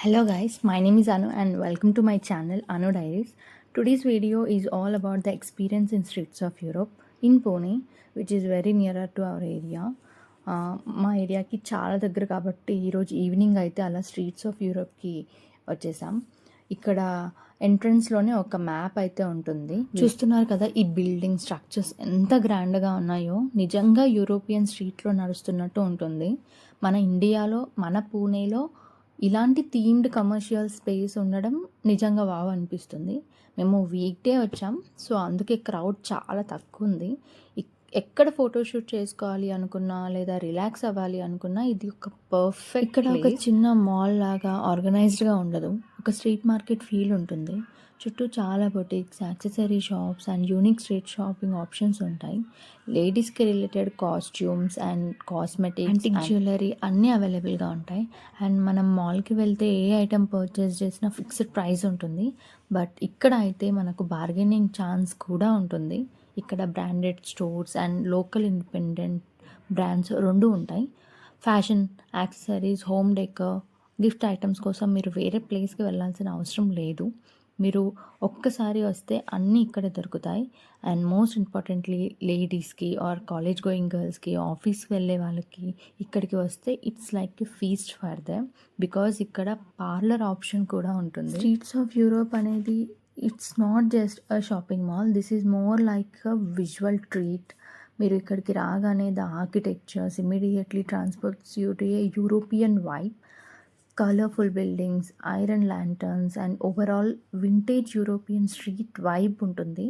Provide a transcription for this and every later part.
Hello guys, my name is Anu and welcome to my channel Anu Diaries. Today's video is all about the experience in streets of Europe in Pune, which is very nearer to our area. మా ఏరియాకి చాలా దగ్గర కాబట్టి ఈరోజు evening అయితే అలా streets of యూరోప్కి వచ్చేసాం. ఇక్కడ ఎంట్రన్స్లోనే ఒక మ్యాప్ అయితే ఉంటుంది. చూస్తున్నారు కదా, ఈ బిల్డింగ్ స్ట్రక్చర్స్ ఎంత గ్రాండ్గా ఉన్నాయో, నిజంగా యూరోపియన్ స్ట్రీట్లో నడుస్తున్నట్టు ఉంటుంది. మన ఇండియాలో, మన పూణేలో ఇలాంటి థీమ్డ్ కమర్షియల్ స్పేస్ ఉండడం నిజంగా వావ్ అనిపిస్తుంది. మేము వీక్ డే వచ్చాం, సో అందుకే క్రౌడ్ చాలా తక్కువ ఉంది. ఎక్కడ ఫోటోషూట్ చేసుకోవాలి అనుకున్నా లేదా రిలాక్స్ అవ్వాలి అనుకున్నా ఇది ఒక పర్ఫెక్ట్. ఇక్కడ ఒక చిన్న మాల్ లాగా ఆర్గనైజ్డ్గా ఉండదు, ఒక స్ట్రీట్ మార్కెట్ ఫీల్ ఉంటుంది. చుట్టూ చాలా boutiques, accessory shops and unique street shopping options ఉంటాయి. లేడీస్కి related costumes and cosmetics, antique jewellery అన్నీ అవైలబుల్గా ఉంటాయి. అండ్ మనం మాల్కి వెళ్తే ఏ ఐటెం పర్చేస్ చేసినా ఫిక్స్డ్ ప్రైస్ ఉంటుంది. బట్ ఇక్కడ అయితే మనకు బార్గెనింగ్ ఛాన్స్ కూడా ఉంటుంది. ఇక్కడ branded stores and local independent brands రెండు ఉంటాయి. Fashion, accessories, home decor, gift items కోసం మీరు వేరే ప్లేస్కి వెళ్ళాల్సిన అవసరం లేదు. మీరు ఒక్కసారి వస్తే అన్నీ ఇక్కడే దొరుకుతాయి. అండ్ మోస్ట్ ఇంపార్టెంట్లీ లేడీస్కి ఆర్ కాలేజ్ గోయింగ్ గర్ల్స్కి, ఆఫీస్కి వెళ్ళే వాళ్ళకి ఇక్కడికి వస్తే it's like a feast for them, because ఇక్కడ పార్లర్ ఆప్షన్ కూడా ఉంటుంది. స్ట్రీట్స్ ఆఫ్ యూరోప్ అనేది it's not just a shopping mall, this is more like a visual treat. మీరు ఇక్కడికి రాగానే the architectures immediately transports you to A European vibe. Colourful buildings, iron lanterns and overall vintage European street vibe ఉంటుంది.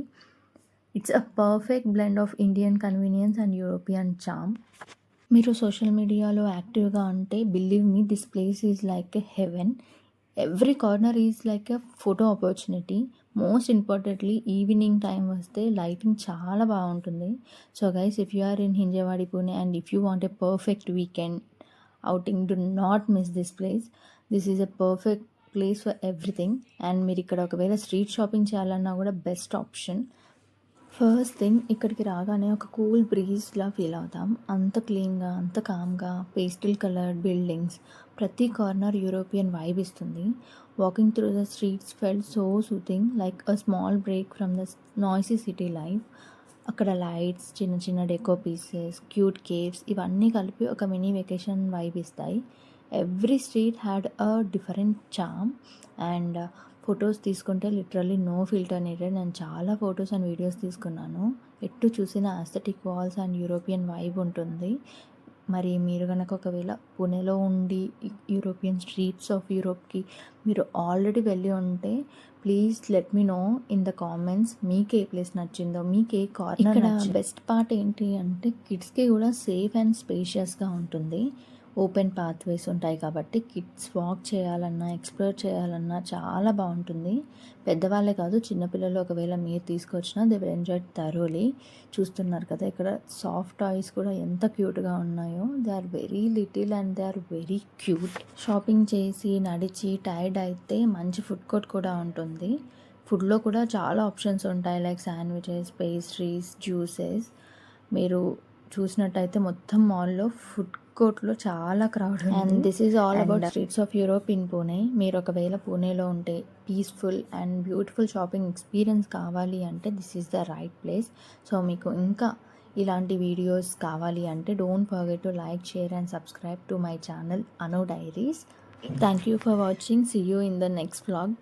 It's a perfect blend of Indian convenience and European charm. మీరు social మీడియాలో యాక్టివ్గా ఉంటే believe me, this place is like a heaven. Every corner is like a photo opportunity. Most importantly evening time వస్తే lighting చాలా బాగుంటుంది. So guys, if you are in Hinjawadi, Pune and if you want a perfect weekend outing, do not miss this place. This is a perfect place for everything. And మీరు ఇక్కడ ఒకవేళ street shopping చేయాలన్నా కూడా best option. First thing, ఇక్కడికి రాగానే ఒక cool బ్రీజ్లా feel అవుతాం. అంత క్లీన్గా, అంత కామ్గా, పేస్టల్ కలర్డ్ బిల్డింగ్స్, ప్రతి కార్నర్ యూరోపియన్ వైబ్ ఇస్తుంది. Walking through the streets felt so soothing, like a small break from the noisy city life. అక్కడ లైట్స్, చిన్న చిన్న డెకో పీసెస్, క్యూట్ కేవ్స్, ఇవన్నీ కలిపి ఒక మినీ వెకేషన్ వైబ్ ఇస్తాయి. Every street had a different charm. And photos తీసుకుంటే literally no filter needed. నేను చాలా ఫొటోస్ అండ్ వీడియోస్ తీసుకున్నాను. ఎటు చూసిన aesthetic walls and European vibe ఉంటుంది. మరి మీరు కనుక ఒకవేళ పూణేలో ఉండి యూరోపియన్ స్ట్రీట్స్ ఆఫ్ యూరోప్కి మీరు ఆల్రెడీ వెళ్ళి ఉంటే please let me know in the comments. మీకు ఏ ప్లేస్ నచ్చిందో, మీకు ఏ కార్నర్. ఇక్కడ బెస్ట్ పార్ట్ ఏంటి అంటే కిడ్స్కి కూడా సేఫ్ అండ్ స్పేషియస్గా ఉంటుంది. ఓపెన్ పాత్వేస్ ఉంటాయి కాబట్టి కిడ్స్ వాక్ చేయాలన్నా, ఎక్స్ప్లోర్ చేయాలన్నా చాలా బాగుంటుంది. పెద్దవాళ్ళే కాదు, చిన్నపిల్లలు ఒకవేళ మీరు తీసుకొచ్చినా దే విల్ ఎంజాయ్ థరోలీ. చూస్తున్నారు కదా ఇక్కడ సాఫ్ట్ టాయ్స్ కూడా ఎంత క్యూట్గా ఉన్నాయో. They are very little and they are very cute. Shopping చేసి నడిచి టైర్డ్ అయితే మంచి ఫుడ్ కోర్ట్ కూడా ఉంటుంది. ఫుడ్లో కూడా చాలా ఆప్షన్స్ ఉంటాయి, లైక్ శాండ్విచెస్, పేస్ట్రీస్, జ్యూసెస్. మీరు చూసినట్టయితే మొత్తం మాల్లో ఫుడ్ కోర్ట్లో చాలా క్రౌడ్ ఉంది. And this is all about streets of Europe in Pune. మీరు ఒకవేళ పూణేలో ఉంటే peaceful and beautiful shopping experience కావాలి అంటే this is the right place. So మీకు ఇంకా ఇలాంటి వీడియోస్ కావాలి అంటే don't forget to like, share and subscribe to my channel Anu diaries. Thank you for watching. See you in the next vlog.